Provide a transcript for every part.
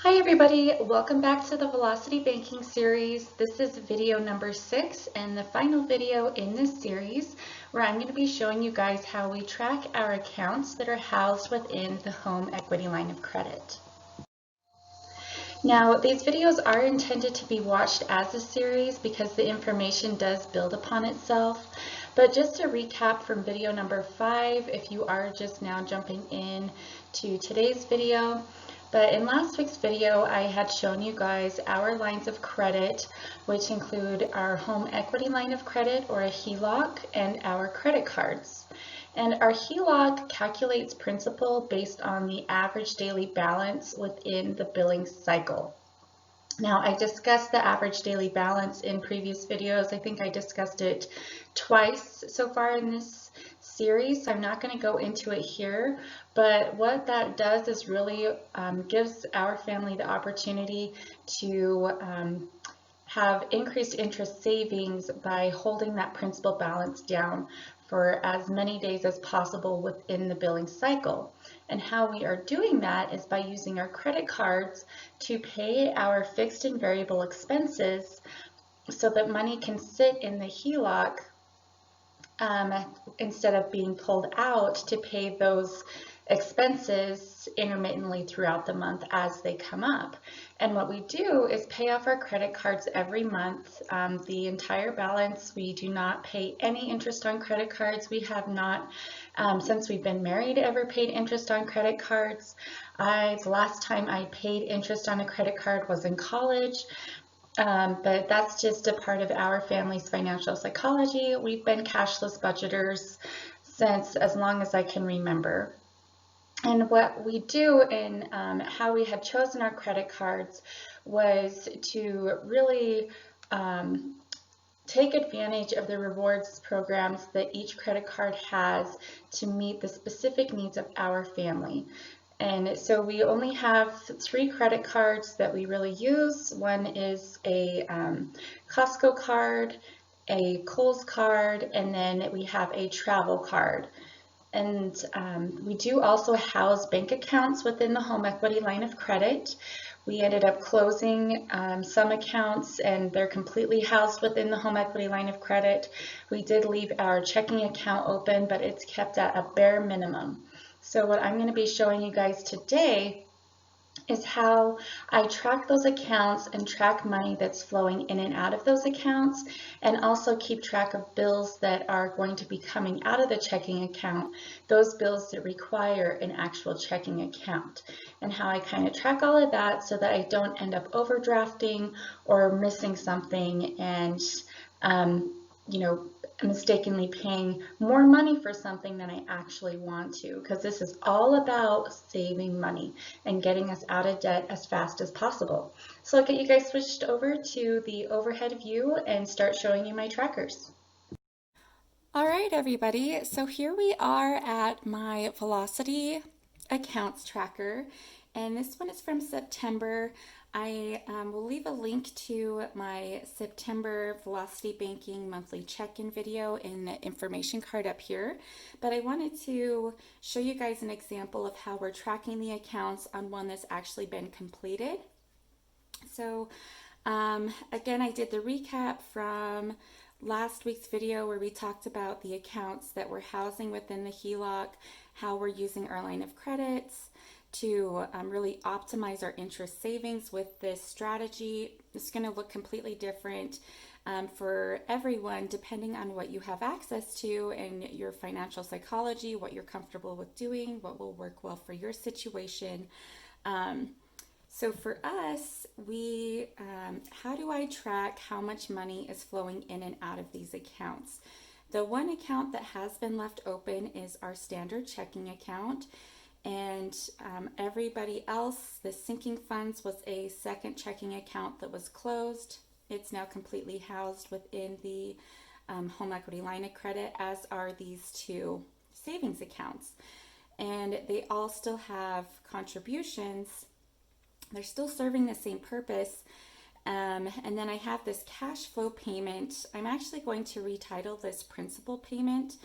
Hi everybody, welcome back to the Velocity Banking series. This is video number 6 and the final video in this series where I'm going to be showing you guys how we track our accounts that are housed within the home equity line of credit. Now, these videos are intended to be watched as a series because the information does build upon itself. But just to recap from video number 5, if you are just now jumping in to today's video, but in last week's video, I had shown you guys our lines of credit, which include our home equity line of credit or a HELOC and our credit cards. And our HELOC calculates principal based on the average daily balance within the billing cycle. Now, I discussed the average daily balance in previous videos. I think I discussed it twice so far in this series, so I'm not going to go into it here, but what that does is really gives our family the opportunity to have increased interest savings by holding that principal balance down for as many days as possible within the billing cycle. And how we are doing that is by using our credit cards to pay our fixed and variable expenses so that money can sit in the HELOC instead of being pulled out to pay those expenses intermittently throughout the month as they come up. And what we do is pay off our credit cards every month, the entire balance. We do not pay any interest on credit cards. We have not, since we've been married, ever paid interest on credit cards. The last time I paid interest on a credit card was in college. But that's just a part of our family's financial psychology. We've been cashless budgeters since as long as I can remember. And what we do and how we had chosen our credit cards was to really take advantage of the rewards programs that each credit card has to meet the specific needs of our family. And so we only have 3 credit cards that we really use. One is a Costco card, a Kohl's card, and then we have a travel card. And we do also house bank accounts within the home equity line of credit. We ended up closing some accounts and they're completely housed within the home equity line of credit. We did leave our checking account open, but it's kept at a bare minimum. So what I'm going to be showing you guys today is how I track those accounts and track money that's flowing in and out of those accounts, and also keep track of bills that are going to be coming out of the checking account, those bills that require an actual checking account, and how I kind of track all of that so that I don't end up overdrafting or missing something and mistakenly paying more money for something than I actually want to, because this is all about saving money and getting us out of debt as fast as possible. So I'll get you guys switched over to the overhead view and start showing you my trackers. All right, everybody. So here we are at my Velocity accounts tracker, and this one is from September. I will leave a link to my September Velocity Banking monthly check-in video in the information card up here, but I wanted to show you guys an example of how we're tracking the accounts on one that's actually been completed. So again, I did the recap from last week's video where we talked about the accounts that we're housing within the HELOC, how we're using our line of credits to really optimize our interest savings with this strategy. It's going to look completely different for everyone depending on what you have access to and your financial psychology, what you're comfortable with doing, what will work well for your situation. So for us, how do I track how much money is flowing in and out of these accounts? The one account that has been left open is our standard checking account. And everybody else, the sinking funds was a second checking account that was closed. It's now completely housed within the home equity line of credit, as are these 2 savings accounts. And they all still have contributions. They're still serving the same purpose. And then I have this cash flow payment. I'm actually going to retitle this principal payment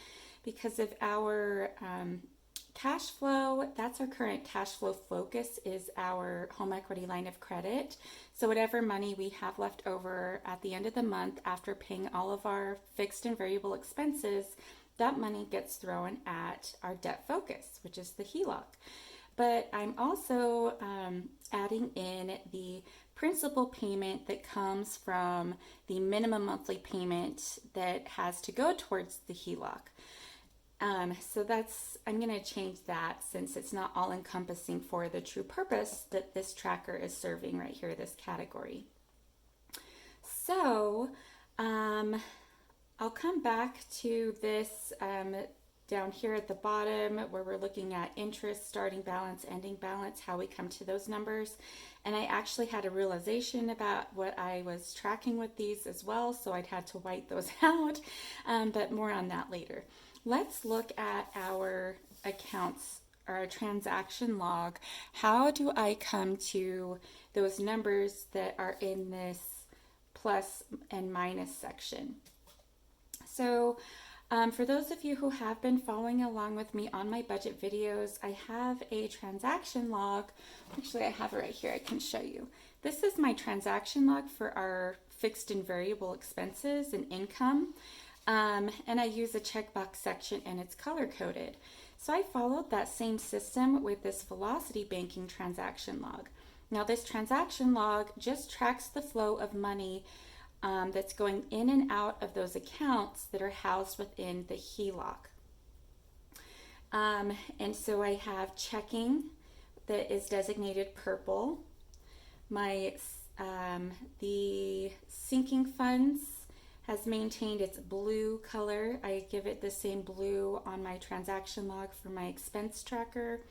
because of our cash flow, that's our current cash flow focus, is our home equity line of credit. So whatever money we have left over at the end of the month after paying all of our fixed and variable expenses, that money gets thrown at our debt focus, which is the HELOC. But I'm also adding in the principal payment that comes from the minimum monthly payment that has to go towards the HELOC. So I'm going to change that since it's not all encompassing for the true purpose that this tracker is serving right here, this category. So I'll come back to this down here at the bottom where we're looking at interest, starting balance, ending balance, how we come to those numbers. And I actually had a realization about what I was tracking with these as well, so I'd had to white those out, but more on that later. Let's look at our accounts, our transaction log. How do I come to those numbers that are in this plus and minus section? So for those of you who have been following along with me on my budget videos, I have a transaction log. Actually, I have it right here. I can show you. This is my transaction log for our fixed and variable expenses and income. And I use a checkbox section and it's color coded. So I followed that same system with this Velocity Banking transaction log. Now this transaction log just tracks the flow of money that's going in and out of those accounts that are housed within the HELOC. And so I have checking that is designated purple. The sinking funds has maintained its blue color. I give it the same blue on my transaction log for my expense tracker.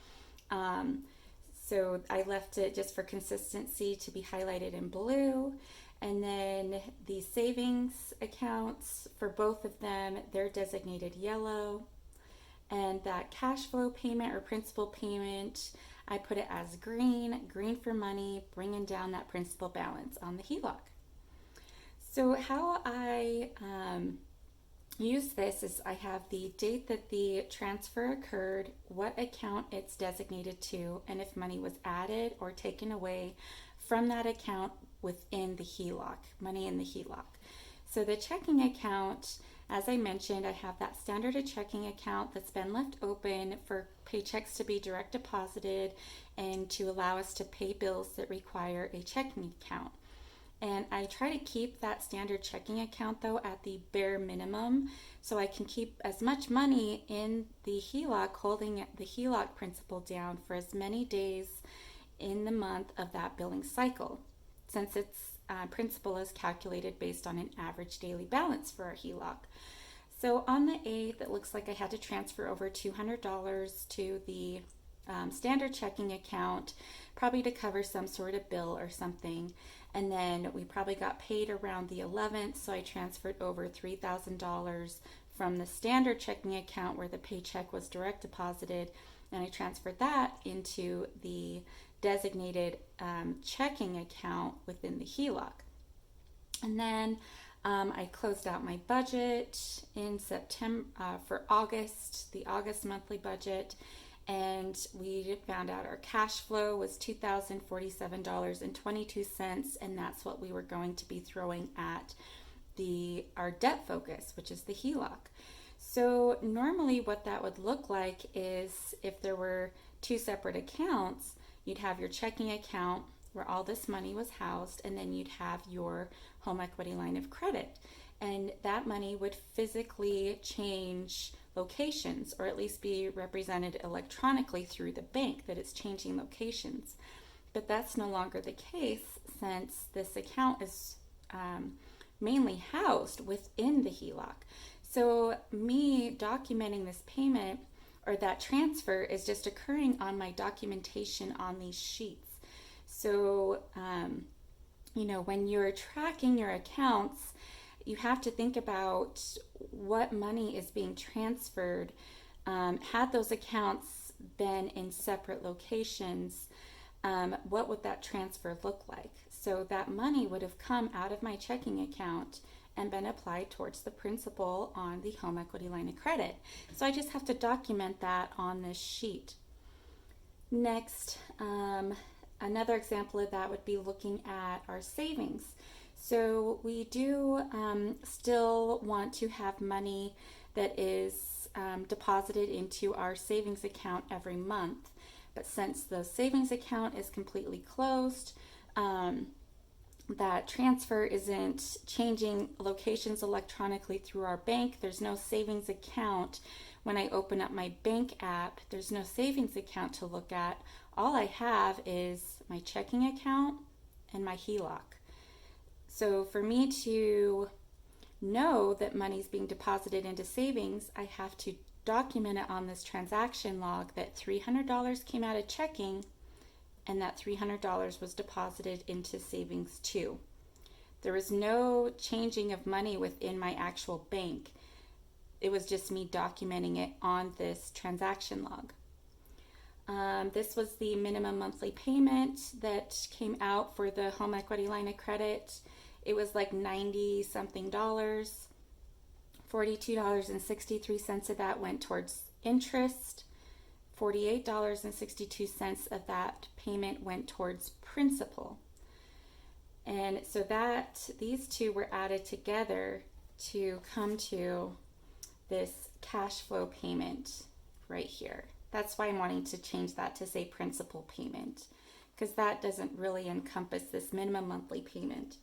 So I left it just for consistency to be highlighted in blue. And then the savings accounts, for both of them, they're designated yellow. And that cash flow payment or principal payment, I put it as green, green for money, bringing down that principal balance on the HELOC. So how I use this is I have the date that the transfer occurred, what account it's designated to, and if money was added or taken away from that account within the HELOC, money in the HELOC. So the checking account, as I mentioned, I have that standard checking account that's been left open for paychecks to be direct deposited and to allow us to pay bills that require a checking account. And I try to keep that standard checking account though at the bare minimum so I can keep as much money in the HELOC, holding the HELOC principal down for as many days in the month of that billing cycle, since its principal is calculated based on an average daily balance for our HELOC. So on the 8th, it looks like I had to transfer over $200 to the standard checking account, probably to cover some sort of bill or something. And then we probably got paid around the 11th, so I transferred over $3,000 from the standard checking account where the paycheck was direct deposited, and I transferred that into the designated checking account within the HELOC. And then I closed out my budget in September for August, the August monthly budget, and we found out our cash flow was $2,047.22, and that's what we were going to be throwing at our debt focus, which is the HELOC. So normally what that would look like is if there were two separate accounts, you'd have your checking account where all this money was housed, and then you'd have your home equity line of credit. And that money would physically change locations, or at least be represented electronically through the bank, that it's changing locations. But that's no longer the case, since this account is mainly housed within the HELOC. So me documenting this payment or that transfer is just occurring on my documentation on these sheets. So, when you're tracking your accounts, you have to think about what money is being transferred. Had those accounts been in separate locations, what would that transfer look like? So that money would have come out of my checking account and been applied towards the principal on the home equity line of credit. So I just have to document that on this sheet. Next, another example of that would be looking at our savings. So we do still want to have money that is deposited into our savings account every month. But since the savings account is completely closed, that transfer isn't changing locations electronically through our bank. There's no savings account. When I open up my bank app, there's no savings account to look at. All I have is my checking account and my HELOC. So for me to know that money's being deposited into savings, I have to document it on this transaction log that $300 came out of checking and that $300 was deposited into savings too. There was no changing of money within my actual bank. It was just me documenting it on this transaction log. This was the minimum monthly payment that came out for the home equity line of credit. It was like 90 something dollars. $42.63 of that went towards interest. $48.62 of that payment went towards principal. And so that these two were added together to come to this cash flow payment right here. That's why I'm wanting to change that to say principal payment, because that doesn't really encompass this minimum monthly payment.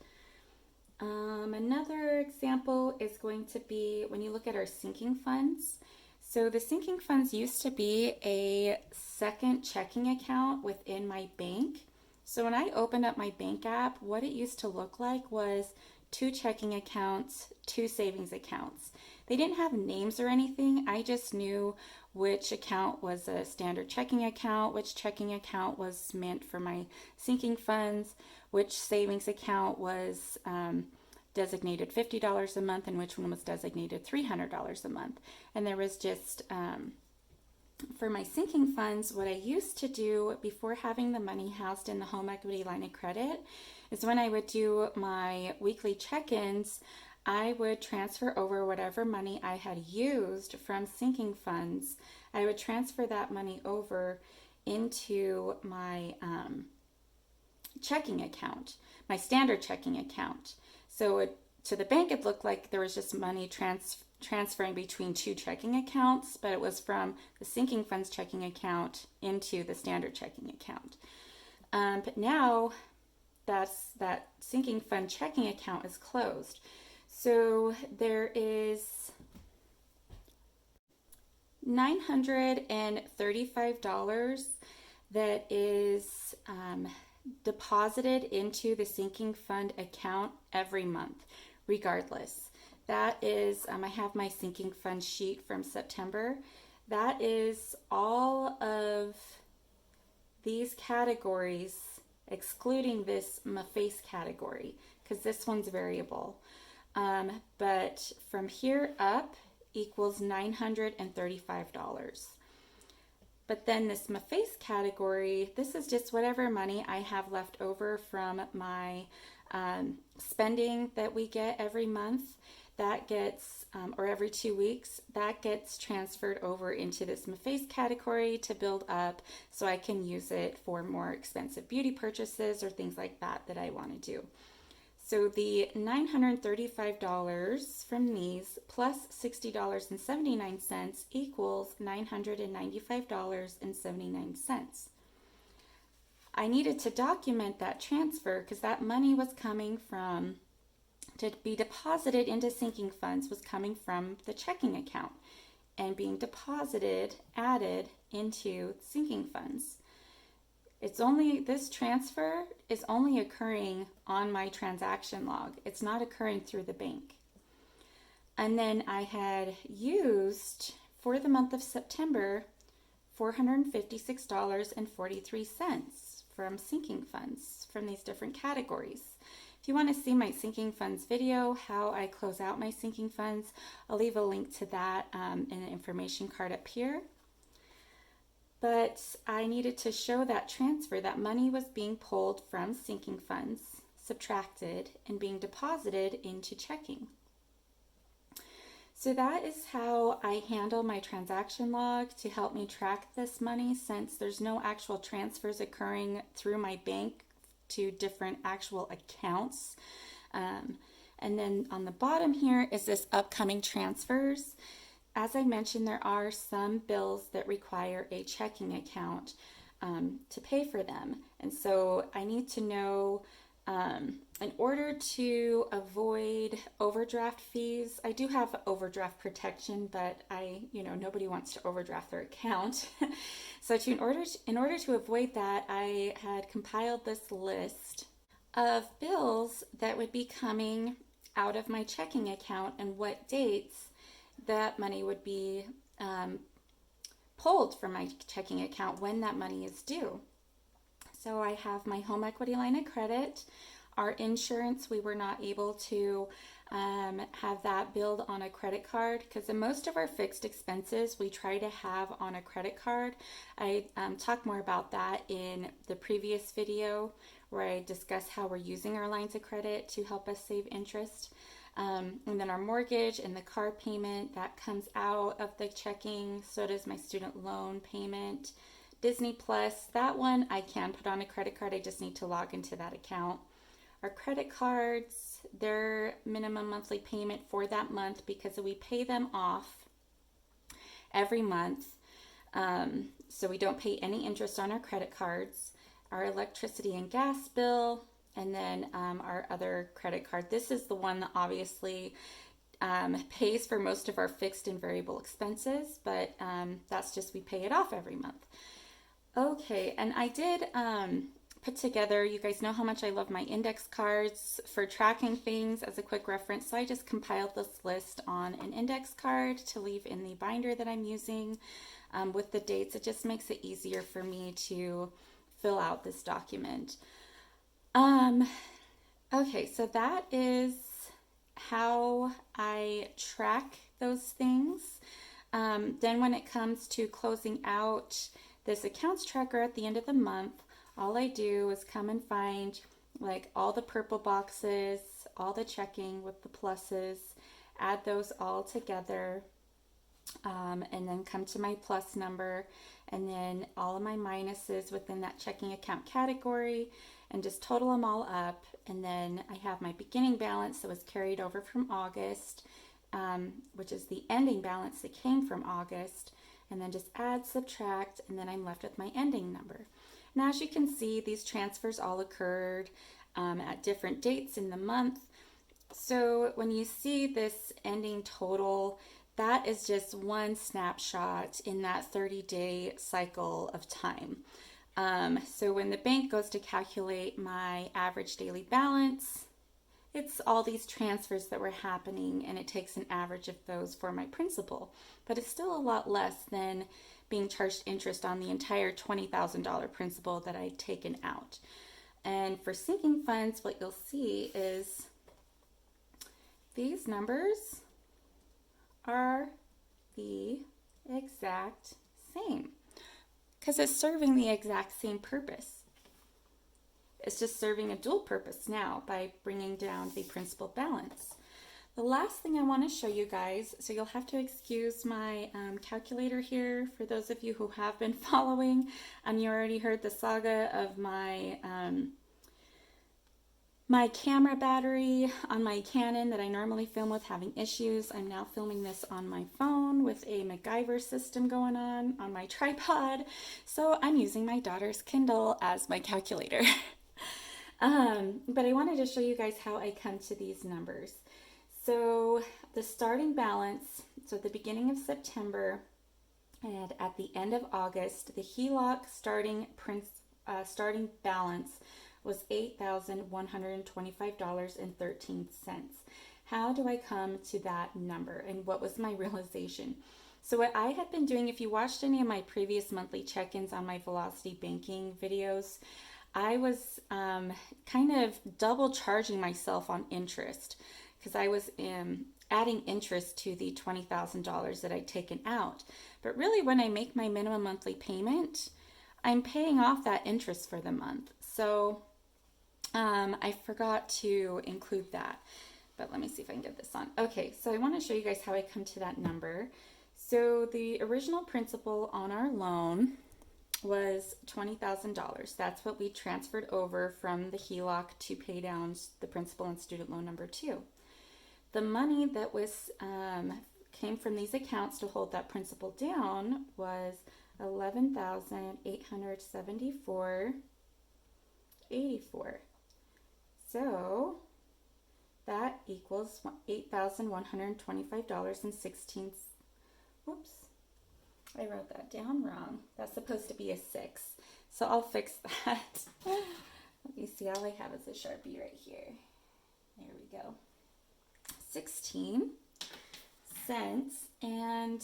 Another example is going to be when you look at our sinking funds. So the sinking funds used to be a second checking account within my bank. So when I opened up my bank app, what it used to look like was 2 checking accounts, 2 savings accounts. They didn't have names or anything. I just knew which account was a standard checking account, which checking account was meant for my sinking funds, which savings account was designated $50 a month and which one was designated $300 a month. And there was just, for my sinking funds, what I used to do before having the money housed in the home equity line of credit is when I would do my weekly check-ins, I would transfer over whatever money I had used from sinking funds. I would transfer that money over into my checking account, my standard checking account. So to the bank, it looked like there was just money transferring between 2 checking accounts, but it was from the sinking funds checking account into the standard checking account. But now that sinking fund checking account is closed. So there is $935 that is deposited into the sinking fund account every month, regardless. That is, I have my sinking fund sheet from September. That is all of these categories, excluding this face category, because this one's variable. But from here up equals $935. But then this face category, this is just whatever money I have left over from my spending that we get every month. That gets, or every 2 weeks, that gets transferred over into this face category to build up so I can use it for more expensive beauty purchases or things like that that I want to do. So the $935 from these plus $60.79 equals $995.79. I needed to document that transfer because that money was coming from, to be deposited into sinking funds, was coming from the checking account and being deposited, added into sinking funds. It's only, this transfer is only occurring on my transaction log. It's not occurring through the bank. And then I had used, for the month of September, $456.43 from sinking funds from these different categories. If you want to see my sinking funds video, how I close out my sinking funds, I'll leave a link to that in the information card up here. But I needed to show that transfer, that money was being pulled from sinking funds, subtracted, and being deposited into checking. So that is how I handle my transaction log to help me track this money, since there's no actual transfers occurring through my bank to different actual accounts. And then on the bottom here is this upcoming transfers. As I mentioned, there are some bills that require a checking account to pay for them. And so I need to know, in order to avoid overdraft fees, I do have overdraft protection, but nobody wants to overdraft their account. So in order to avoid that, I had compiled this list of bills that would be coming out of my checking account and what dates that money would be pulled from my checking account when that money is due. So I have my home equity line of credit. Our insurance, we were not able to have that billed on a credit card, because in most of our fixed expenses we try to have on a credit card. I talked more about that in the previous video where I discuss how we're using our lines of credit to help us save interest. And then our mortgage and the car payment, that comes out of the checking. So does my student loan payment. Disney Plus, that one I can put on a credit card. I just need to log into that account. Our credit cards, their minimum monthly payment for that month, because we pay them off every month. So we don't pay any interest on our credit cards. Our electricity and gas bill, and then our other credit card. This is the one that obviously pays for most of our fixed and variable expenses, but that's just, we pay it off every month. Okay, and I did put together, you guys know how much I love my index cards for tracking things as a quick reference, so I just compiled this list on an index card to leave in the binder that I'm using with the dates. It just makes it easier for me to fill out this document. Okay, so that is how I track those things. Then when it comes to closing out this accounts tracker at the end of the month, all I do is come and find like all the purple boxes, all the checking with the pluses, add those all together, and then come to my plus number, and then all of my minuses within that checking account category, and just total them all up. And then I have my beginning balance that was carried over from August, which is the ending balance that came from August, and then just add, subtract, and then I'm left with my ending number. Now, as you can see, these transfers all occurred at different dates in the month. So when you see this ending total, that is just one snapshot in that 30-day cycle of time. So when the bank goes to calculate my average daily balance, it's all these transfers that were happening, and it takes an average of those for my principal. But it's still a lot less than being charged interest on the entire $20,000 principal that I'd taken out. And for sinking funds, what you'll see is these numbers are the exact same, because it's serving the exact same purpose. It's just serving a dual purpose now by bringing down the principal balance. The last thing I want to show you guys, so you'll have to excuse my calculator here for those of you who have been following. You already heard the saga of my my camera battery on my Canon that I normally film with having issues. I'm now filming this on my phone with a MacGyver system going on my tripod. So I'm using my daughter's Kindle as my calculator. But I wanted to show you guys how I come to these numbers. So the starting balance, so at the beginning of September and at the end of August, the HELOC starting balance was $8,125.13. How do I come to that number, and what was my realization? So what I had been doing, if you watched any of my previous monthly check-ins on my Velocity Banking videos, I was kind of double charging myself on interest, because I was adding interest to the $20,000 that I'd taken out. But really, when I make my minimum monthly payment, I'm paying off that interest for the month. So I forgot to include that. but let me see if I can get this on. Okay, so I want to show you guys how I come to that number. So the original principal on our loan was $20,000. That's what we transferred over from the HELOC to pay down the principal and student loan number 2. The money that was came from these accounts to hold that principal down was $11,874.84. So that equals $8,125.16. Whoops, I wrote that down wrong. That's supposed to be a 6. So I'll fix that. Let me see, all I have is a Sharpie right here. There we go. 16 cents. And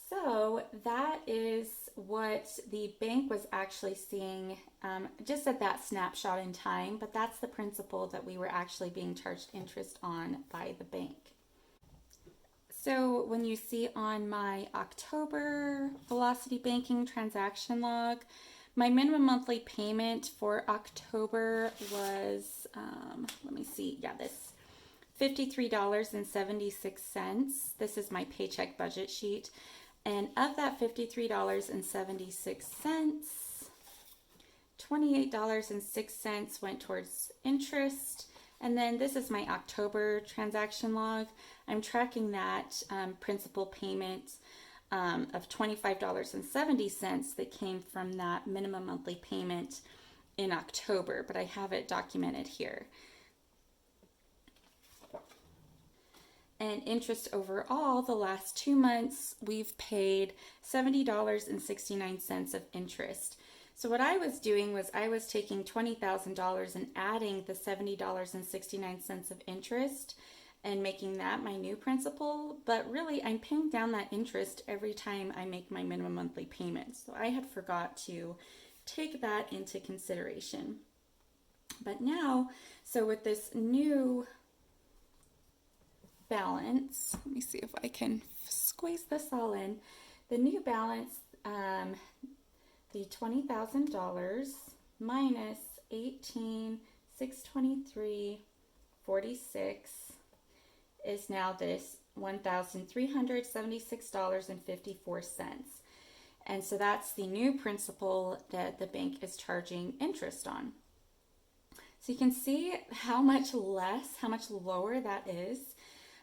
so that is what the bank was actually seeing just at that snapshot in time, but that's the principal that we were actually being charged interest on by the bank. So when you see on my October Velocity Banking transaction log, my minimum monthly payment for October was, let me see, yeah, this $53.76. This is my paycheck budget sheet. And of that $53.76, $28.06 went towards interest. And then this is my October transaction log. I'm tracking that principal payment of $25.70 that came from that minimum monthly payment in October, but I have it documented here. And interest overall, the last 2 months, we've paid $70.69 of interest. So what I was doing was I was taking $20,000 and adding the $70.69 of interest and making that my new principal, but really I'm paying down that interest every time I make my minimum monthly payments. So I had forgot to take that into consideration. But now, so with this new balance, let me see if I can squeeze this all in. The new balance, the $20,000 minus $18,623.46 is now this $1,376.54. And so that's the new principal that the bank is charging interest on. So you can see how much less, how much lower that is.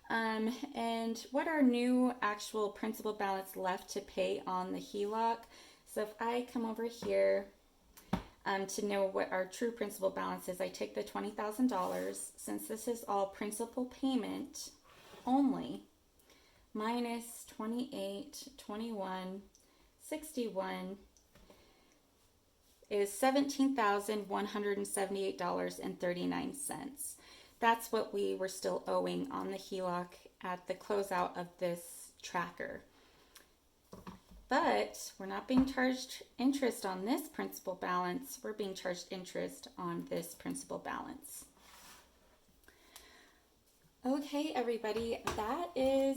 And what our new actual principal balance left to pay on the HELOC. So if I come over here to know what our true principal balance is, I take the $20,000, since this is all principal payment only, minus 28.21.61 is $17,178.39. That's what we were still owing on the HELOC at the closeout of this tracker. But we're not being charged interest on this principal balance. We're being charged interest on this principal balance. Okay, everybody, that is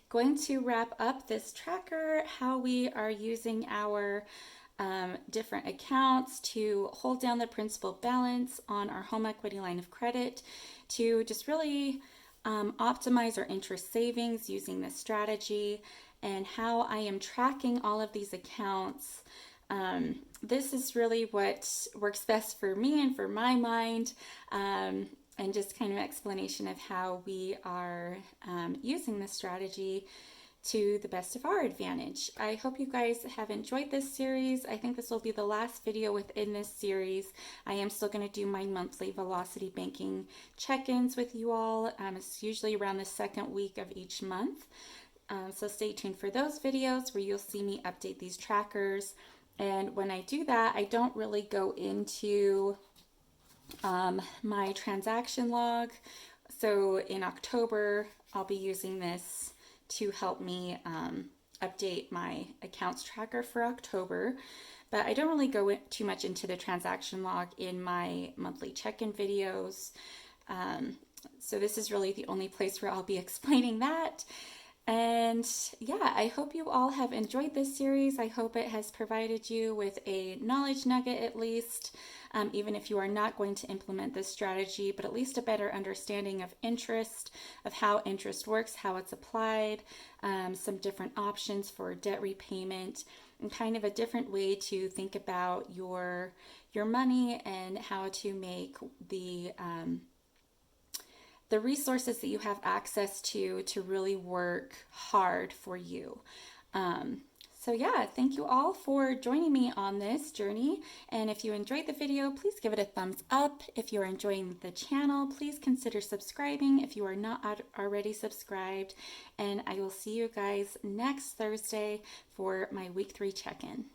going to wrap up this tracker, how we are using our different accounts to hold down the principal balance on our home equity line of credit to just really optimize our interest savings using this strategy, and how I am tracking all of these accounts. This is really what works best for me and for my mind, and just kind of explanation of how we are using this strategy to the best of our advantage. I hope you guys have enjoyed this series. I think this will be the last video within this series. I am still going to do my monthly Velocity Banking check-ins with you all. It's usually around the second week of each month. So stay tuned for those videos where you'll see me update these trackers. And when I do that, I don't really go into my transaction log. So in October, I'll be using this to help me update my accounts tracker for October. But I don't really go too much into the transaction log in my monthly check-in videos. So this is really the only place where I'll be explaining that. And yeah, I hope you all have enjoyed this series. I hope it has provided you with a knowledge nugget at least, even if you are not going to implement this strategy, but at least a better understanding of interest, of how interest works, how it's applied, some different options for debt repayment, and kind of a different way to think about your money and how to make the resources that you have access to really work hard for you. So yeah, thank you all for joining me on this journey. And if you enjoyed the video, please give it a thumbs up. If you're enjoying the channel, please consider subscribing if you are not already subscribed. And I will see you guys next Thursday for my week 3 check-in.